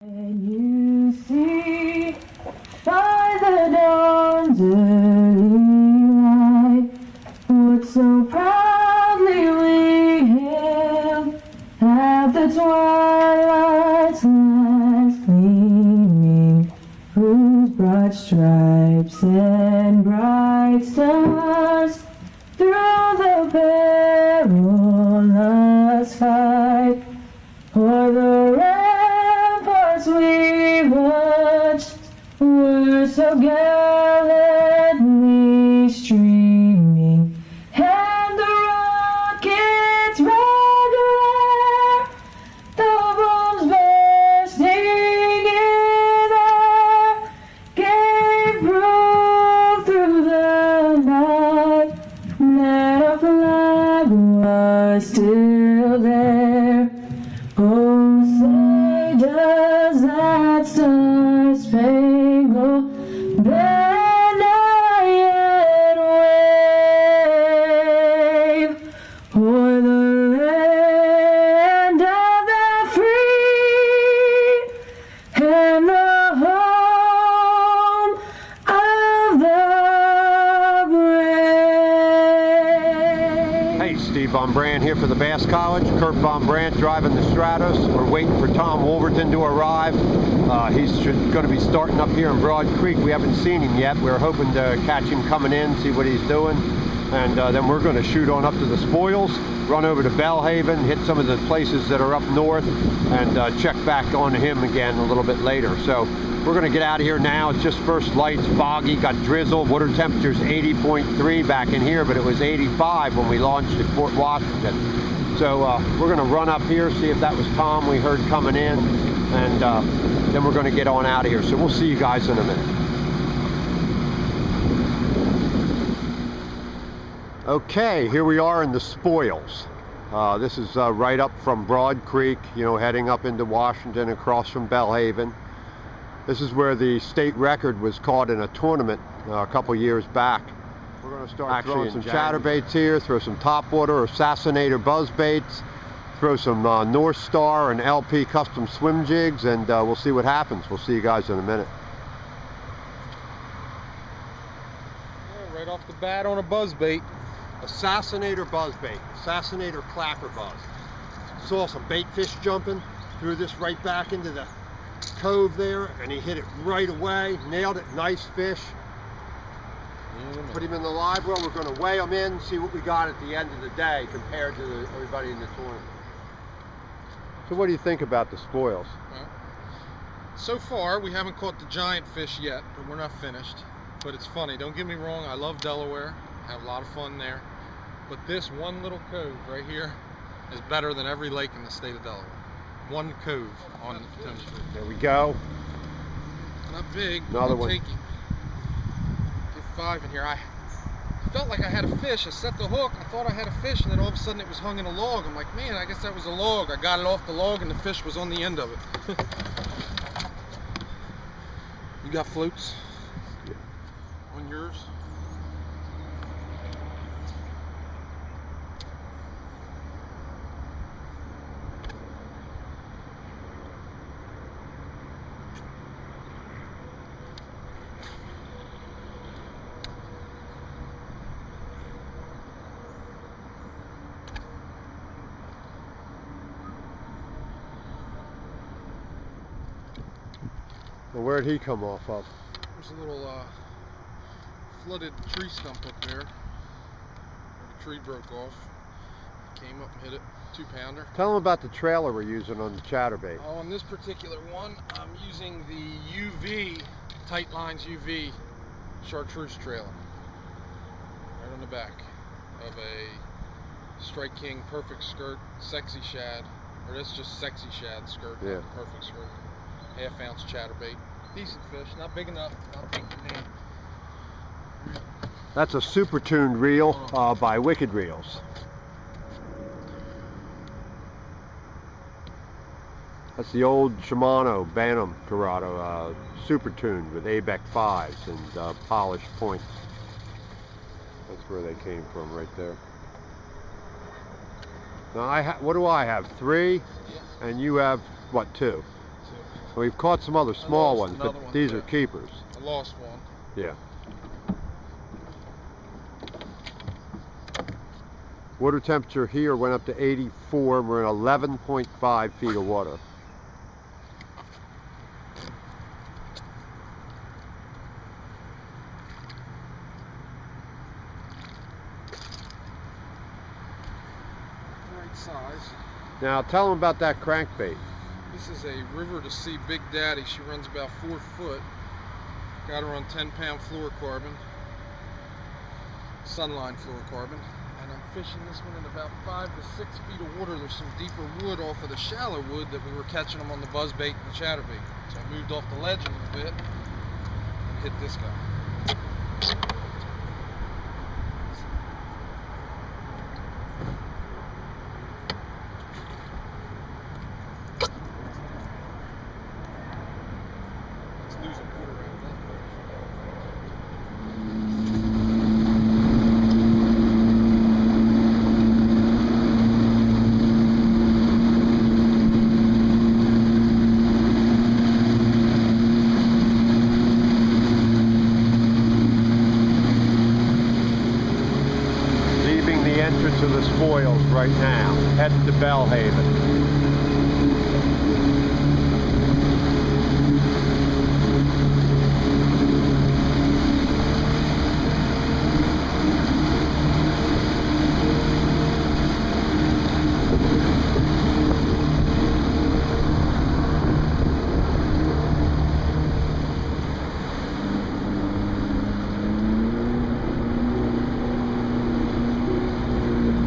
Can you see by the dawn's early light what so proudly we hailed at the twilight's last gleaming, whose broad stripes and bright stars through the perilous fight o'er the ramparts we watched were so gallantly streaming, and the rockets' red glare, the bombs bursting in air, gave proof through the night that our flag was still there. Oh, say does that star-spangled banner yet wave o'er the land of the free and the home of the brave? Hey, Steve Von Brandt here for the Bass College. Kurt Von Brandt driving the Stratos. We're waiting for Tom Wolverton to arrive. He's going to be starting up here in Broad Creek. We haven't seen him yet. We're hoping to catch him coming in, see what he's doing. And then we're going to shoot on up to the spoils, run over to Bellhaven, hit some of the places that are up north, and check back on him again a little bit later. So we're going to get out of here now. It's just first lights, foggy, got drizzle. Water temperature's 80.3 back in here, but it was 85 when we launched at Fort Washington. So we're going to run up here, see if that was Tom we heard coming in, and then we're going to get on out of here. So we'll see you guys in a minute. Okay, here we are in the spoils. This is right up from Broad Creek, you know, heading up into Washington across from Bellhaven. This is where the state record was caught in a tournament a couple years back. We're going to start throwing some chatterbaits here, throw some topwater, assassinator buzzbaits, throw some North Star and LP custom swim jigs, and we'll see what happens. We'll see you guys in a minute. Yeah, right off the bat on a buzzbait. Assassinator buzzbait, assassinator clapper buzz. Saw some bait fish jumping, threw this right back into the cove there, and he hit it right away, nailed it, nice fish. Put him in the live well. We're going to weigh him in, see what we got at the end of the day compared to everybody in the tournament. So what do you think about the spoils? Well, so far we haven't caught the giant fish yet, but we're not finished. But it's funny, don't get me wrong, I love Delaware, have a lot of fun there, but this one little cove right here is better than every lake in the state of Delaware. One cove on the Potomac. There we go. Not big, Another but one. Get 5 in here. I felt like I had a fish. I set the hook, I thought I had a fish, and then all of a sudden it was hung in a log. I'm like, man, I guess that was a log. I got it off the log and the fish was on the end of it. You got floats? Yeah. On yours? Well, where'd he come off of? There's a little flooded tree stump up there. The tree broke off. Came up and hit it. 2-pounder. Tell him about the trailer we're using on the chatterbait. On this particular one, I'm using the UV, Tight Lines UV chartreuse trailer. Right on the back of a Strike King Perfect Skirt Sexy Shad. Or that's just Sexy Shad skirt, Yeah. not Perfect Skirt. 1/2 ounce chatterbait. Decent fish, not big enough, not big for me. That's a super tuned reel by Wicked Reels. That's the old Shimano Bantam Dorado, super tuned with ABEC 5s and polished points. That's where they came from, right there. Now what do I have? 3, Yeah. and you have what, 2? We've caught some other small lost ones, another but one, these too. are keepers. I lost one. Yeah. Water temperature here went up to 84, and we're in 11.5 feet of water. Right size. Now tell them about that crankbait. This is a River to Sea Big Daddy. She runs about 4 foot. Got her on 10-pound fluorocarbon, Sunline fluorocarbon. And I'm fishing this one in about 5 to 6 feet of water. There's some deeper wood off of the shallow wood that we were catching them on the buzzbait and the chatterbait. So I moved off the ledge a little bit and hit this guy. It's losing water right now. Leaving the entrance of the spoils right now, heading to Bellhaven.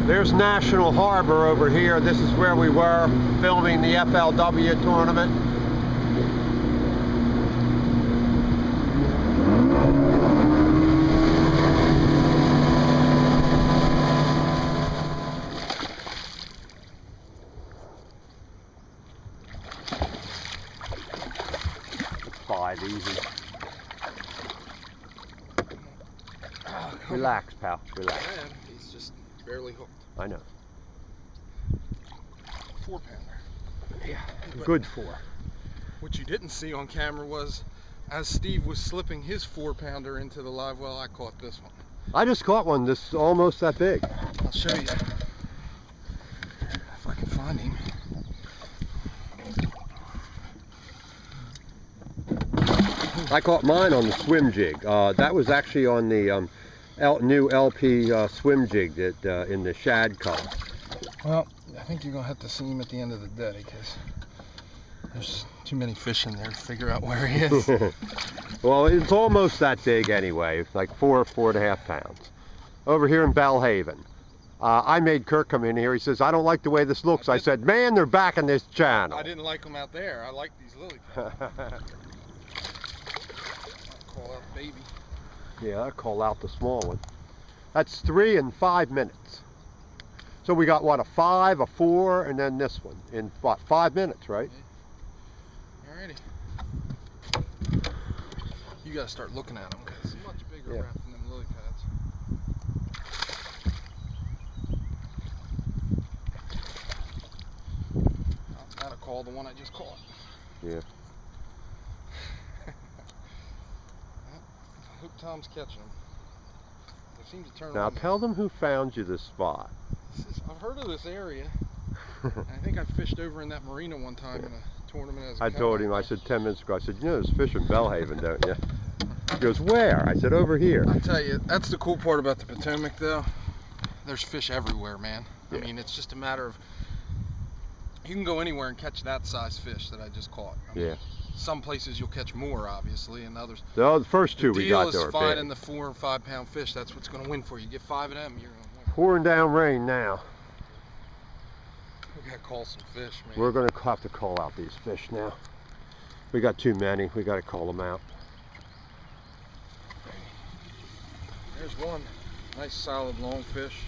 There's National Harbor over here. This is where we were filming the FLW tournament. It's 5 easy. Relax, pal. Relax. Man, he's just barely hooked. I know. 4-pounder. Yeah. Good for. What you didn't see on camera was, as Steve was slipping his 4-pounder into the live well, I caught this one. I just caught one this almost that big. I'll show you if I can find him. I caught mine on the swim jig. That was actually on the new LP swim jig that in the shad color. Well, I think you're gonna have to see him at the end of the day because there's too many fish in there to figure out where he is. Well, it's almost that big anyway. It's like 4.5 pounds. Over here in Bellhaven. I made Kirk come in here. He says, I don't like the way this looks. I said, man, they're back in this channel. I didn't like them out there. I like these lily pads. Call out baby. Yeah, I call out the small one. That's 3 and 5 minutes. So we got what, a 5, a 4, and then this one in what, 5 minutes, right? Alrighty. You gotta start looking at them because it's much bigger Yeah. wrap than them lily pads. I'll call the one I just caught. Yeah. I hope Tom's catching them. They seem to turn Now on. tell them who found you this spot. I've heard of this area. I think I fished over in that marina one time in a tournament as a I told him, I cover. said 10 minutes ago, I said, you know there's fish in Bellhaven, don't you? He goes, where? I said, over here. I tell you, that's the cool part about the Potomac though. There's fish everywhere, man. Yeah. I mean, it's just a matter of, you can go anywhere and catch that size fish that I just caught. I mean, Yeah. some places you'll catch more, obviously, and others. The first two The we deal got is there were finding big. the 4 and 5 pound fish. That's what's going to win for you. Get 5 of them, you're going to win. Pouring down rain now. We got to call some fish, man. We're going to have to call out these fish now. We got too many. We got to call them out. There's one. Nice solid long fish.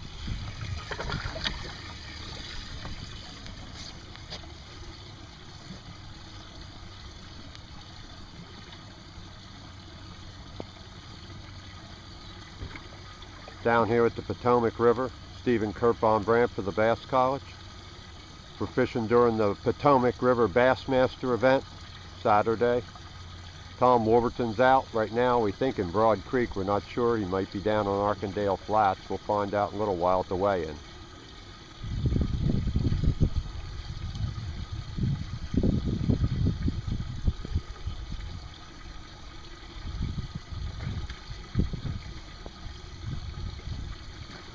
Down here at the Potomac River, Stephen Kirkbaum Brandt for the Bass College. We're fishing during the Potomac River Bassmaster event. Saturday. Tom Wolverton's out right now. We think in Broad Creek. We're not sure. He might be down on Arkandale Flats. We'll find out in a little while at the weigh-in.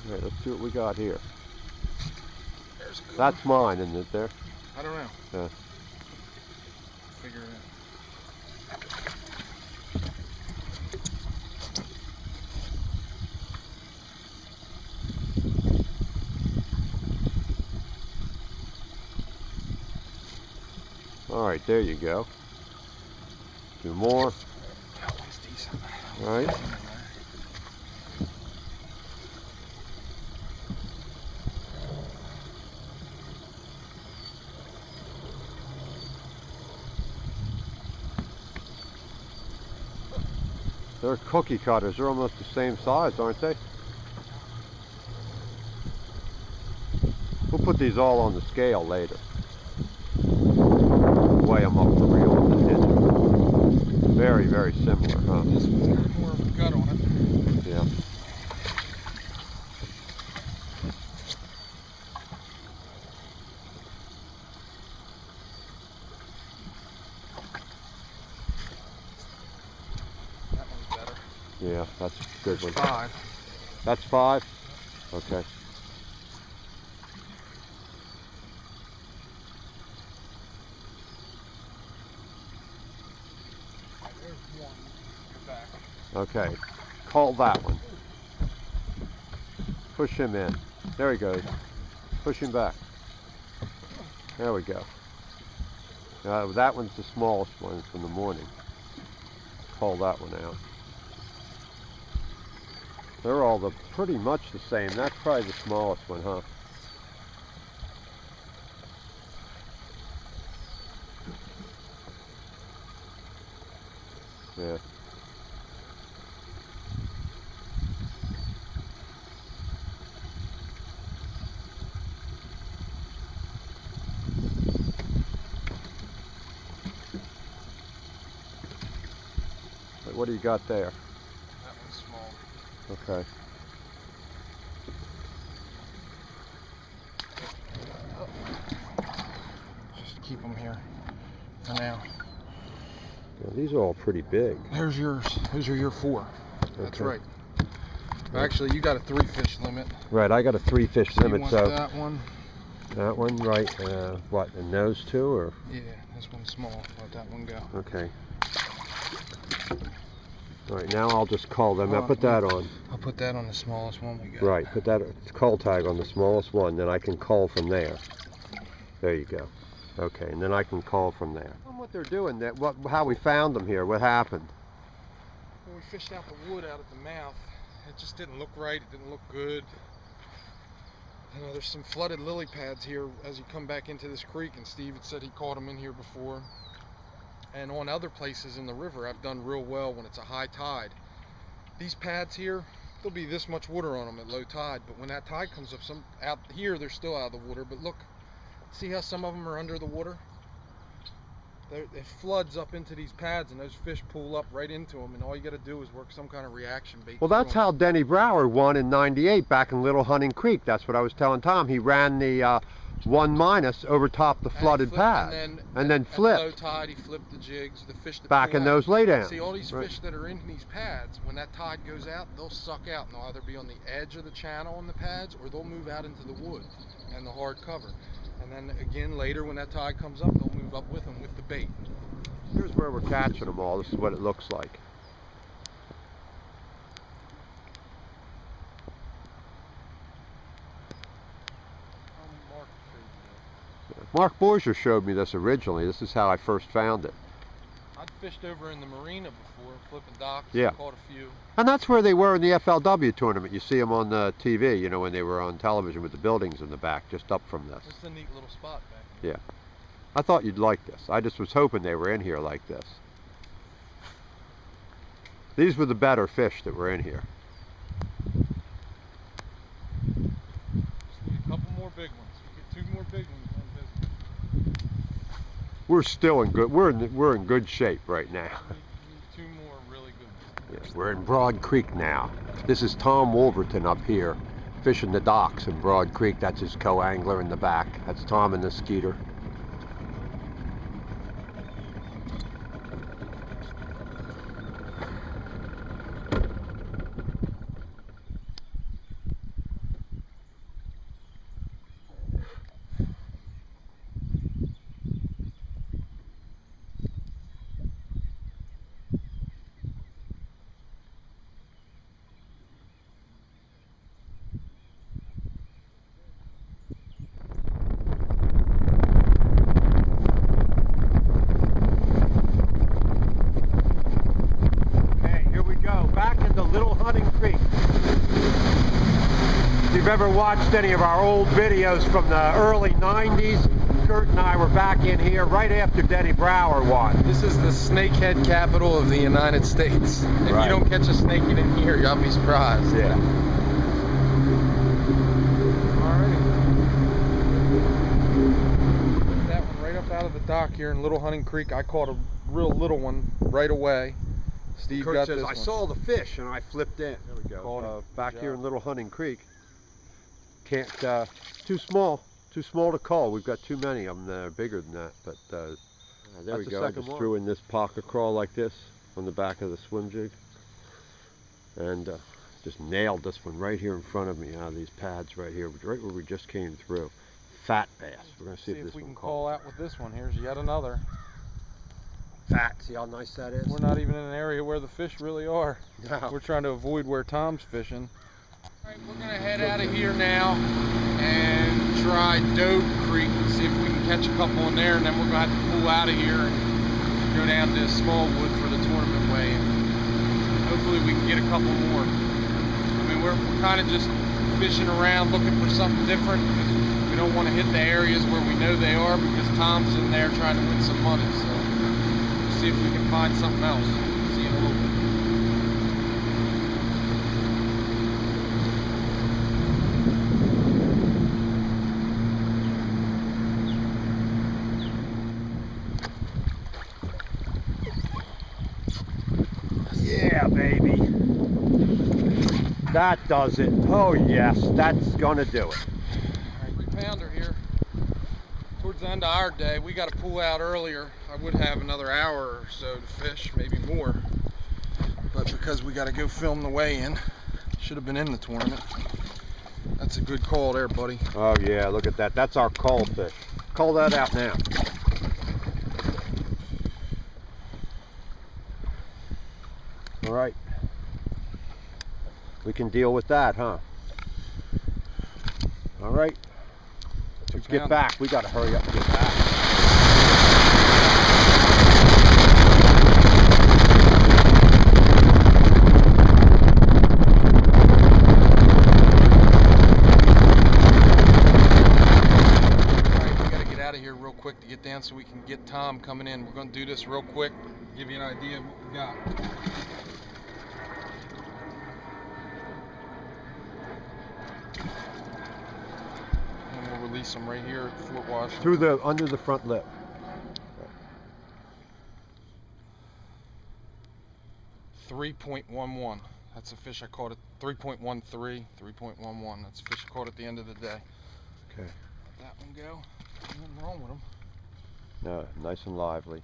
All right, let's see what we got here. There's a good That's mine, isn't it there? I don't know. Yeah. Figure it out. All right, there you go. Two more. That one's decent. All right. They're cookie cutters. They're almost the same size, aren't they? We'll put these all on the scale later. Weigh them up for real on the digital. Very, very similar, huh? This one's got more of a gut on it. Yeah. That one's better. Yeah, that's a good one. 5. That's 5? Okay. There's one. Get back. Okay. Call that one. Push him in. There he goes. Push him back. There we go. That one's the smallest one from the morning. Call that one out. They're all pretty much the same. That's probably the smallest one, huh? Yeah. What do you got there? That one's small. Okay. Just keep them here for now. Yeah, these are all pretty big. There's yours. Those are your 4. That's Okay. right. Actually, you got a 3 fish limit. Right, I got a 3 fish So you limit, want so that one? that one, right? What? And those two, or Yeah, this one's small. Let that one go. okay. All right, now I'll just call them. Now Oh, put that on. I'll put that on the smallest one we got. Right, put that call tag on the smallest one, then I can call from there. There you go. Okay, and then I can call from there. What they're doing, how we found them here, what happened? When we fished out the wood out at the mouth, it just didn't look right. It didn't look good. You know, there's some flooded lily pads here as you come back into this creek, and Steve had said he caught them in here before. And on other places in the river, I've done real well when it's a high tide. These pads here, there'll be this much water on them at low tide, but when that tide comes up, some out here they're still out of the water. But look, see how some of them are under the water? It floods up into these pads, and those fish pull up right into them, and all you got to do is work some kind of reaction bait. Well, that's how Denny Brower won in '98 back in Little Hunting Creek. That's what I was telling Tom. He ran the 1- over top the flooded pad, and then flipped. At low tide, he flipped the jigs. The fish that Back pull in out. those laydowns. See, all these Right. fish that are in these pads, when that tide goes out, they'll suck out, and they'll either be on the edge of the channel on the pads, or they'll move out into the wood and the hard cover. And then again later, when that tide comes up, they'll move up with them with the bait. Here's where we're catching them all. This is what it looks like. Mark Borger showed me this originally. This is how I first found it. I'd fished over in the marina before, flipping docks, Yeah. caught a few. And that's where they were in the FLW tournament. You see them on the TV, you know, when they were on television with the buildings in the back, just up from this. It's a neat little spot back there. Yeah. I thought you'd like this. I just was hoping they were in here like this. These were the better fish that were in here. Just need a couple more big ones. We get 2 more big ones on this. we're still in good. We're in good shape right now. Two more really good. Yes, we're in Broad Creek now. This is Tom Wolverton up here, fishing the docks in Broad Creek. That's his co-angler in the back. That's Tom and the Skeeter. If you've ever watched any of our old videos from the early 90s, Kurt and I were back in here right after Denny Brower won. This is the snakehead capital of the United States. If you don't catch a snakehead in here, you'll be surprised. Yeah. Alrighty. That one right up out of the dock here in Little Hunting Creek. I caught a real little one right away. Steve Kurt got says, this I one. saw the fish and I flipped in. There we go. Caught Back it. here in Little Hunting Creek. Can't, too small to call. We've got too many of them that are bigger than that. But there we go. I just threw in this pocket crawl like this on the back of the swim jig. And just nailed this one right here in front of me out of these pads right here, right where we just came through. Fat bass. We're going to see if this we one can calls. call out with this one. Here's yet another. Fat. See how nice that is? We're not even in an area where the fish really are. No. We're trying to avoid where Tom's fishing. Alright, we're going to head out of here now and try Dode Creek and see if we can catch a couple in there, and then we're going to have to pull out of here and go down to Smallwood for the tournament weigh-in. Hopefully we can get a couple more. I mean, we're kind of just fishing around looking for something different because we don't want to hit the areas where we know they are because Tom's in there trying to win some money. So we'll see if we can find something else. See you in a little bit. Yeah, baby. That does it. Oh, yes, that's gonna do it. Alright, 3-pounder here. Towards the end of our day, we got to pull out earlier. I would have another hour or so to fish, maybe more. But because we got to go film the weigh-in, should have been in the tournament. That's a good call there, buddy. Oh, yeah, look at that. That's our call fish. Call that out now. All right. We can deal with that, huh? All right. Let's get back. We got to hurry up and get back. Alright, we got to get out of here real quick to get down so we can get Tom coming in. We're going to do this real quick, give you an idea of what we got. Release them right here at Fort Washington. Through the, under the front lip. 3.11. That's a fish I caught at 3.13, 3.11. That's a fish I caught at the end of the day. Okay. Let that one go. Nothing wrong with them. No, nice and lively.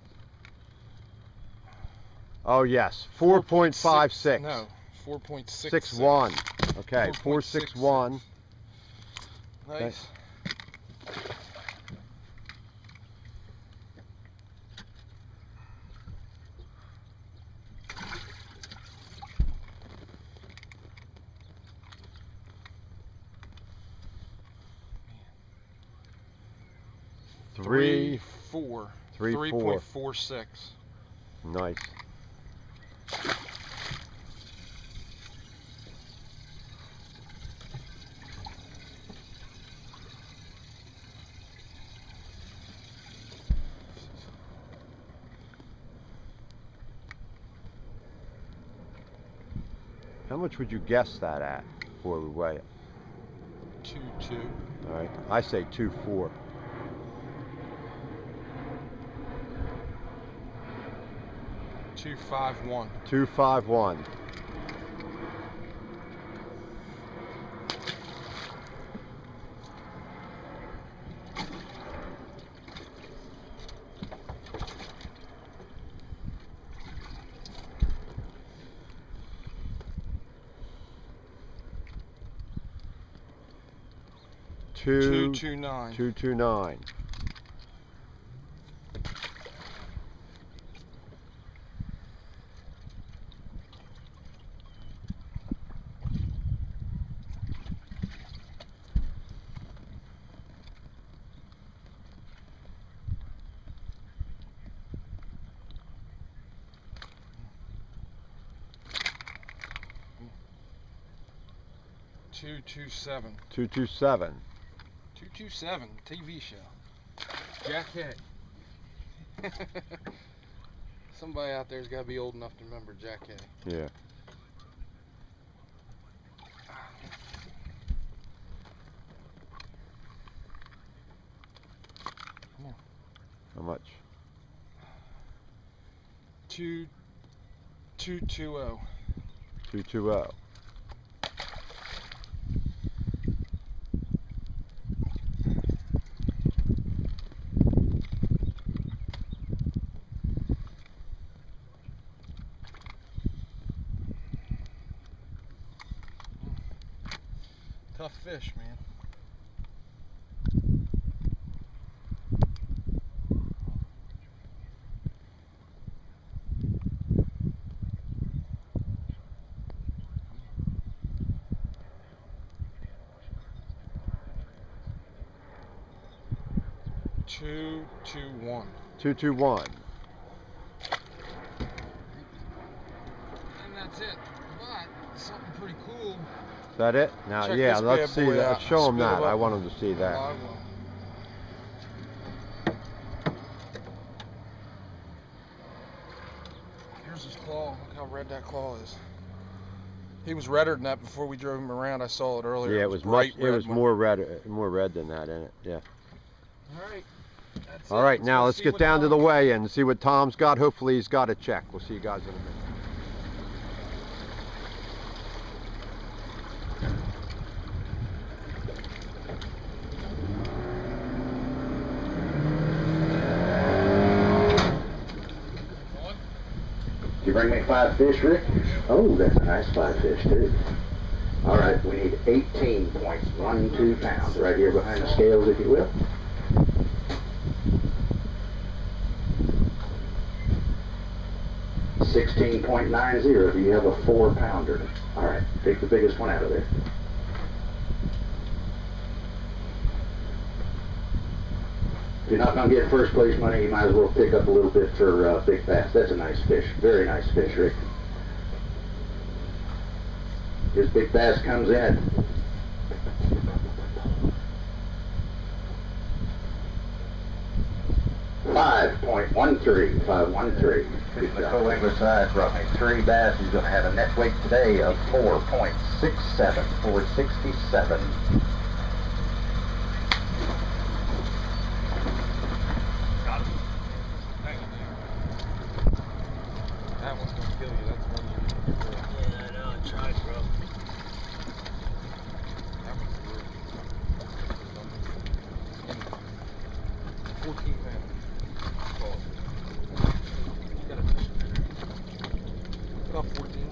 Oh yes, 4.56. No, 4.61. 61. Okay, 461. Nice. Okay. Three, 3.46. Nice. How much would you guess that at before we weigh it? 2.2. All right, I say 2.4. 251. 251. Two 229. 229. Two 227. 227. 227 TV show. Jack Hay. Somebody out there's got to be old enough to remember Jack Hay. Yeah. Come on. How much? 220. 220. Tough fish, man. Two 221. And that's it. But something pretty cool. Is that it? Now, Check yeah, this let's bad see boy that. out. Show them Spit it that. I up. want them to see that. I will. Here's his claw. Look how red that claw is. He was redder than that before we drove him around. I saw it earlier. Yeah, it was much. bright It red was one. more red than that in it. Yeah. All right. That's All it. right, now go let's see get what down to the Tom- weigh-in and see what Tom's got. Hopefully he's got a check. We'll see you guys in a minute. Did you bring me 5 fish, Rick? Oh, that's a nice 5 fish, too. All right, we need 18.12 pounds right here behind the scales, if you will. $16.90. Do you have a 4-pounder? All right, take the biggest one out of there. If you're not going to get first place money, you might as well pick up a little bit for big bass. That's a nice fish. Very nice fish, Rick. His big bass comes in at 5.13. 513. The co-angler side brought me 3 bass. He's going to have a net weight today of 4.67. 467. That one's gonna kill you. That's one you need to get rid of. Yeah, I know. I tried, bro. That one's weird. 14 pounds. Oh. You got a fish in there. About 14.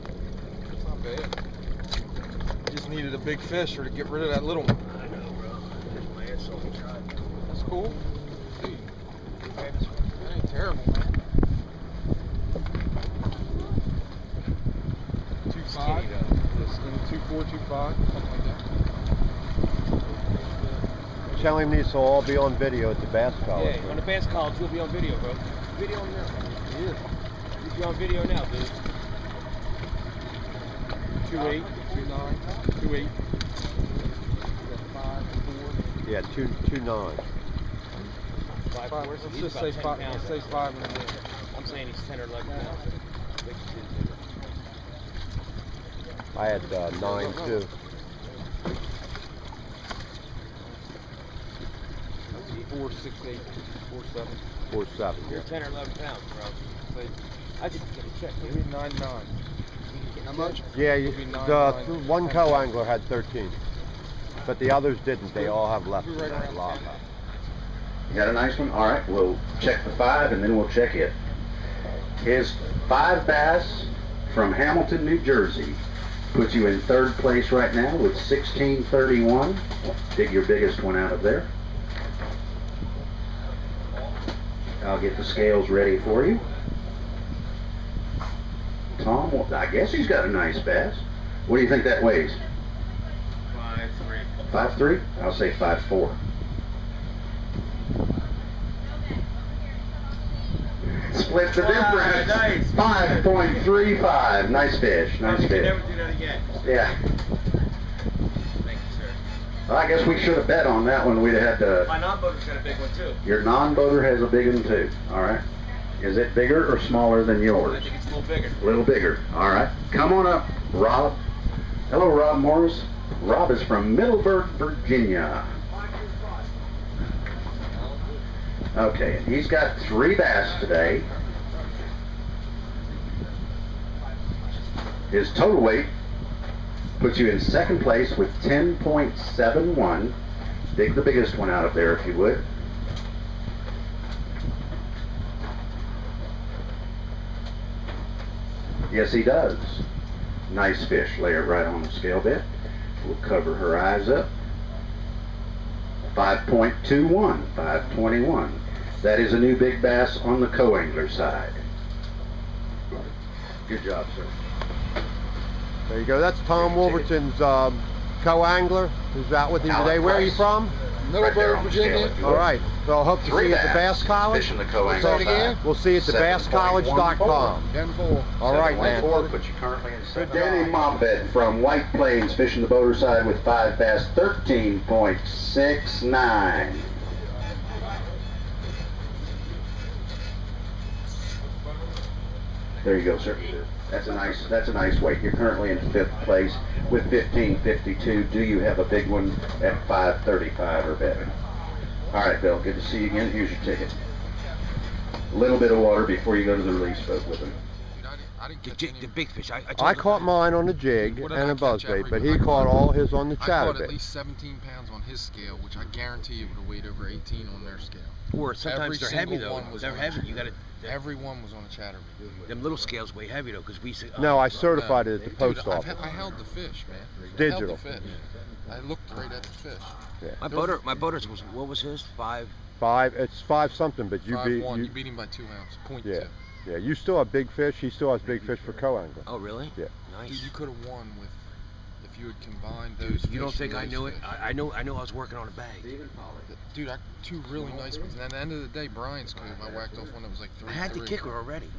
That's not bad. You just needed a big fish or to get rid of that little one. I know, bro. There's my answer. I tried. That's cool. Dude, that ain't terrible, man. 2.5. Skinny, though. Yeah, skinny 2.4, 2.5, something like that. Tell him these will all be on video at the Bass College. Yeah, on the Bass College, you'll be on video, bro. Video on now. Yeah. You'll be on video now, dude. 2.8, 2.9, 2.8. 5, 4. Yeah, 229. 5 Let's horses. He's just about say 10 5. pounds. Let's say 5 and a half. I'm saying he's 10 or 11 pounds. Big shit. I had 9 too. 4, 6, 8, 4, 7. 4.7. You're 10 or 11 pounds, bro. Say I just get a check. It'll be 9.9. How much? Yeah, It'll be the 9.9. one co-angler had 13, but the others didn't. They all have left. We'll be right that around lot 10. left. You got a nice one? All right, we'll check the 5 and then we'll check it. His 5 bass from Hamilton, New Jersey puts you in 3rd place right now with 1631. Dig your biggest one out of there. I'll get the scales ready for you. Tom, well, I guess he's got a nice bass. What do you think that weighs? 5.3. 5.3? I'll say 5.4. Split the difference. Nice. 5.35. Nice fish. Nice You can fish. never do that again. Yeah. Thank you, sir. Well, I guess we should have bet on that one. We'd have had to. My non-boater's got a big one too. Your non-boater has a big one too. All right. Is it bigger or smaller than I yours? think it's a little bigger. A little bigger. All right. Come on up, Rob. Hello, Rob Morris. Rob is from Middleburg, Virginia. Okay, he's got 3 bass today. His total weight puts you in 2nd place with 10.71. Dig the biggest one out of there if you would. Yes, he does. Nice fish. Lay it right on the scale bit. We'll cover her eyes up. 5.21, 521. That is a new big bass on the co-angler side. Good job, sir. There you go. That's Tom Wolverton's co-angler who's out with him Alan today. Where are you Price. from? Right there on the scale, Virginia. if you All would. right. So I hope to 3 see you at the Bass College. Fishing the co-angler Say it again? side. We'll see you at the 7.14. basscollege.com. 10-4. All right, man. 7.14, but you currently in Good Danny job. Mombed from White Plains fishing the boater side with 5 bass, 13.69. There you go, sir. That's a nice weight. You're currently in 5th place with 15.52. Do you have a big one at 5.35 or better? All right, Bill. Good to see you again. Here's your ticket. A little bit of water before you go to the release boat with him. Dude, I didn't catch any. The big fish. I I caught mine on a jig What did and I a catch buzzbait, every- but he I caught all his on the I caught at chatterbait. least 17 pounds on his scale, which I guarantee you would have weighed over 18 on their scale. Or sometimes Every they're heavy single though. one was They're on heavy. it. You gotta. Every one was on a chatterbait. Them little scales weigh heavy though, because we say. No, I certified it at the Dude, post office. I held the fish, man. Digital. I held the fish. I looked right at the fish. My boater's was, what was his? 5. It's 5 something, but you 5-1. beat You beat him by 2 ounces. Point Yeah. 2. Yeah, you still have big fish. He still has big fish for co-angler. Oh really? Yeah. Nice. Dude, you could have won with if you had combined those. You don't fish think and I those knew it? fish. I know I was working on a bag. Dude, 2 really nice ones. And at the end of the day, Brian's cove, I whacked off one that was like 3. I had the kicker already.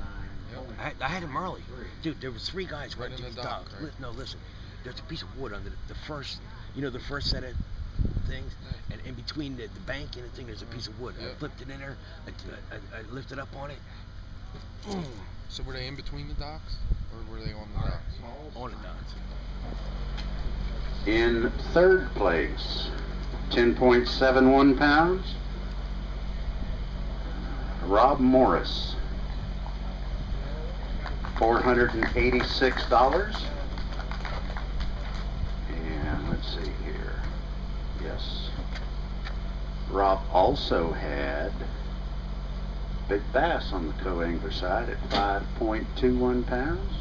Yep. I had him early. Dude, there was 3 guys Right running in to the the dock, dock. right? No, listen. There's a piece of wood under the first, the first set of things, and in between the bank and the thing, there's a piece of wood. I Yep. flipped it in there. I lifted up on it. So were they in between the docks? Or were they on the docks? On the docks. In 3rd place, 10.71 pounds, Rob Morris, $486. And let's see here. Yes. Rob also had big bass on the co-angler side at 5.21 pounds.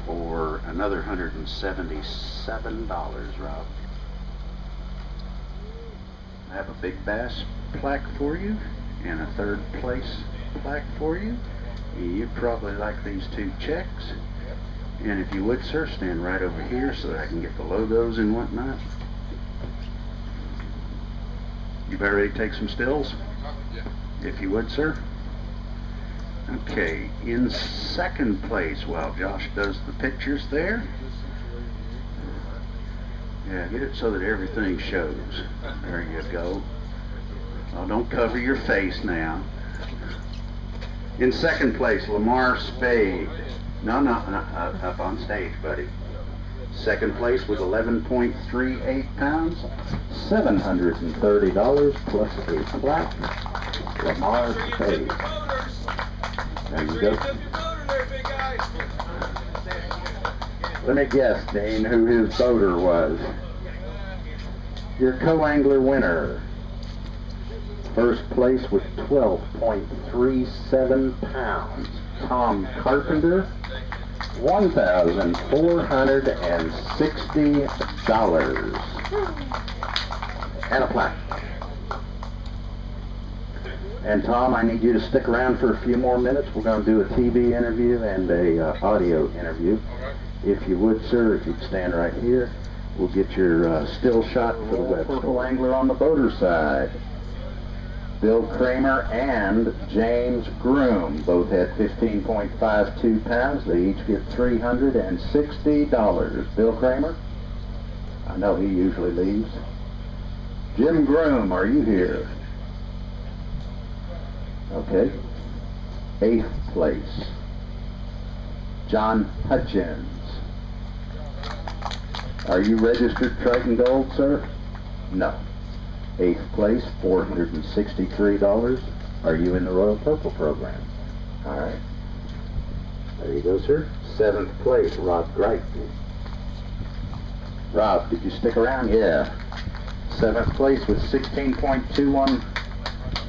For another $177, Rob. I have a big bass plaque for you and a 3rd place plaque for you. You'd probably like these 2 checks. And if you would, sir, stand right over here so that I can get the logos and whatnot. You about ready to take some stills? Yeah. If you would, sir. Okay, in 2nd place, while Josh does the pictures there. Yeah, get it so that everything shows. There you go. Oh, don't cover your face now. In 2nd place, Lamar Spade. No, up on stage, buddy. 2nd place with 11.38 pounds, $730 plus a plaque. Lamar Spade. There you go. Let me guess, Dean, who his boater was. Your co-angler winner. First place with 12.37 pounds. Tom Carpenter, $1,460. And a plaque. And Tom, I need you to stick around for a few more minutes. We're going to do a TV interview and a audio interview. If you would, sir, if you'd stand right here, we'll get your still shot for the web. Purple angler on the boater side. Bill Kramer and James Groom both had 15.52 pounds. They each get $360. Bill Kramer, I know he usually leaves. Jim Groom, are you here? Okay. 8th place. John Hutchins. Are you registered Triton Gold, sir? No. 8th place, $463. Are you in the Royal Purple program? All right. There you go, sir. 7th place, Rob Greitman. Rob, did you stick around? Yeah. 7th place with 16.21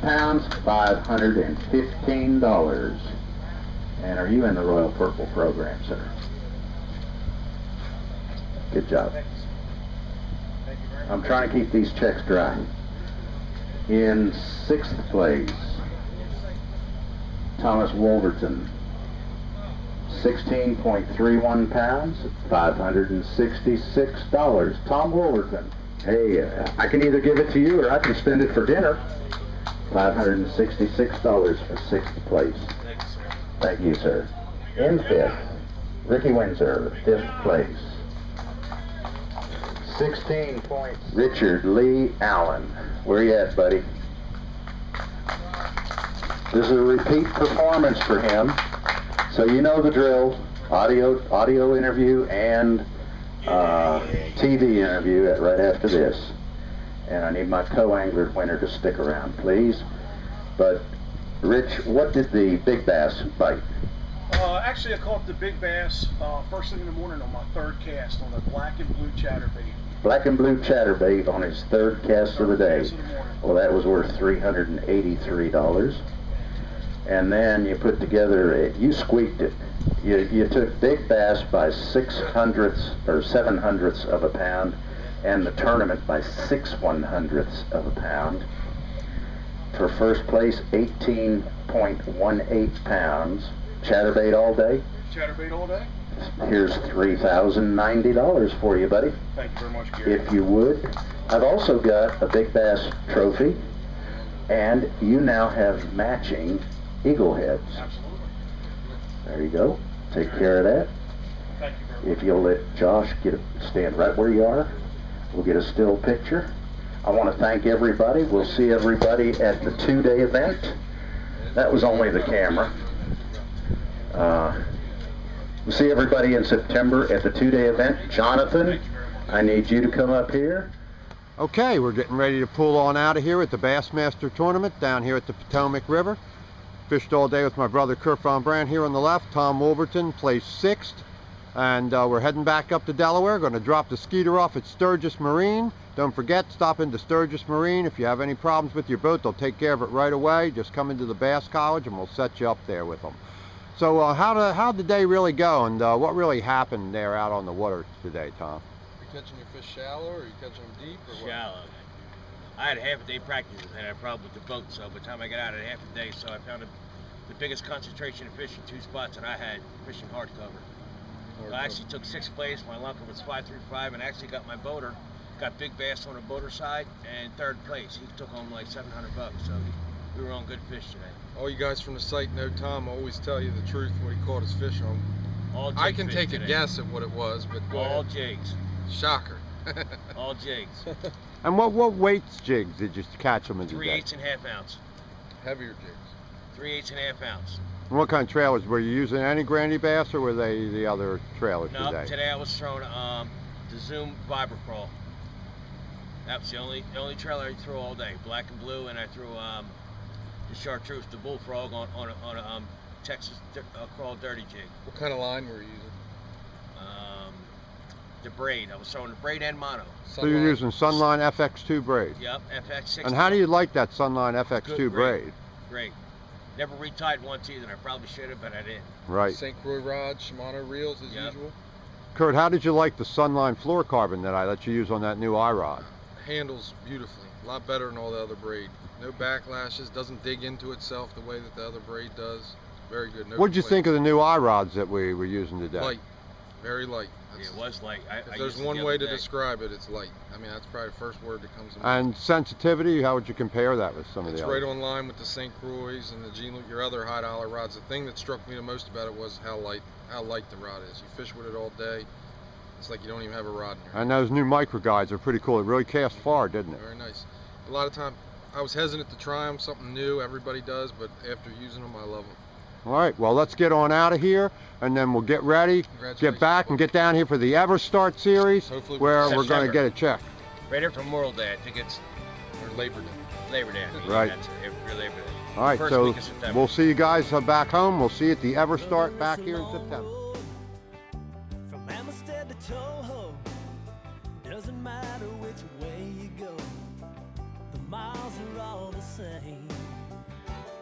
pounds, $515. And are you in the Royal Purple program, sir? Good job. I'm trying to keep these checks dry. In 6th place, Thomas Wolverton, 16.31 pounds, $566. Tom Wolverton, hey, I can either give it to you or I can spend it for dinner. $566 for 6th place. Thank you, sir. In 5th, Ricky Windsor, 5th place. 16 points. Richard Lee Allen. Where you at, buddy? This is a repeat performance for him. So you know the drill. Audio interview and TV interview right after this. And I need my co-angler winner to stick around, please. But, Rich, what did the big bass bite? Actually, I caught the big bass first thing in the morning on my 3rd cast on a black and blue chatterbait. Black and blue chatterbait on his 3rd cast of the day. Well, that was worth $383. And then you put together, you squeaked it. You took big bass by 6/100ths or 7/100ths of a pound, and the tournament by 6/100ths of a pound. For first place, 18.18 pounds. Chatterbait all day? Chatterbait all day. Here's $3,090 for you, buddy. Thank you very much, Gary. If you would. I've also got a big bass trophy, and you now have matching eagle heads. Absolutely. There you go. Take care of that. Thank you very much. If you'll let Josh stand right where you are, we'll get a still picture. I want to thank everybody. We'll see everybody at the 2-day event. That was only the camera. We'll see everybody in September at the 2-day event. Jonathan, I need you to come up here. Okay, we're getting ready to pull on out of here at the Bassmaster Tournament down here at the Potomac River. Fished all day with my brother Kurt Von Brandt here on the left. Tom Wolverton placed 6th. And we're heading back up to Delaware. Going to drop the Skeeter off at Sturgis Marine. Don't forget, stop into Sturgis Marine. If you have any problems with your boat, they'll take care of it right away. Just come into the Bass College and we'll set you up there with them. So how'd the day really go, and what really happened there out on the water today, Tom? You catching your fish shallow, or you catching them deep, or what? Shallow. I had half a day practice and had a problem with the boat, so by the time I got out, I had half a day, so I found the biggest concentration of fish in 2 spots that I had fishing hardcover. So I actually took 6th place. My lunker was 535, and actually got my boater, got big bass on the boater side, and 3rd place. He took home like $700, so we were on good fish today. All you guys from the site know Tom always tell you the truth when he caught his fish on. All jig I can fish take today. a guess at what it was, but go All ahead. jigs. Shocker. All jigs. And what weights jigs did you catch them in today? 3 8.5 ounce. Heavier jigs. 3 8.5 ounce. And what kind of trailers? Were you using any Grandy Bass, or were they the other trailers No, today? today I was throwing the Zoom Vibra Crawl. That was the only trailer I threw all day. Black and blue, and I threw the chartreuse, the bullfrog on a Texas crawl dirty jig. What kind of line were you using? The braid. I was throwing the braid and mono. So you're using Sunline FX2 braid. Yep, FX6. And how do you like that Sunline FX2 Good, braid? Great. Never retied once either. I probably should have, but I didn't. Right. St. Croix rods, Shimano reels as Yep. usual. Kurt, how did you like the Sunline fluorocarbon that I let you use on that new iRod? Handles beautifully. A lot better than all the other braid. No backlashes, doesn't dig into itself the way that the other braid does. Very good. No What did you think of complaints. the new iRods that we were using today? Light. Very light. Yeah, That's- it was light. if I there's used it one the way other to day. describe it, it's light. I mean, that's probably the first word that comes to mind. And sensitivity, how would you compare that with some of It's the right others? on line with the St. Croix and the your other high dollar rods. The thing that struck me the most about it was how light the rod is. You fish with it all day. It's like you don't even have a rod in your hand. And those new micro guides are pretty cool. It really cast far, didn't it? Very nice. A lot of time I was hesitant to try them, something new, everybody does, but after using them, I love them. All right, well, let's get on out of here, and then we'll get ready, get back, and get down here for the Ever Start series, Hopefully where we're going September. to get it checked. Right after Memorial Day. I think it's Or Labor Day. Labor Day. I mean, Right. That's it. Labor Day. All right, First so week of September. we'll see you guys back home. We'll see you at the Ever Start back here in September. From Amistad to Toho, doesn't matter which way you go, the miles are all the same.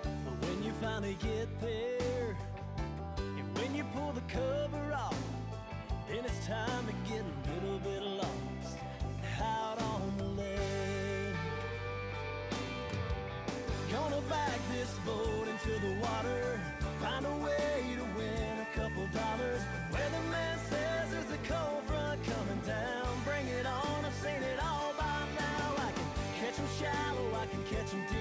But when you finally get there, and when you pull the cover off, then it's time to get a little bit lost out on the lake. Gonna back this boat into the water, find a way to win a couple dollars. Weatherman says there's a cold front coming down. Bring it on, I've seen it all by now. I can catch 'em shallow, I can catch 'em deep.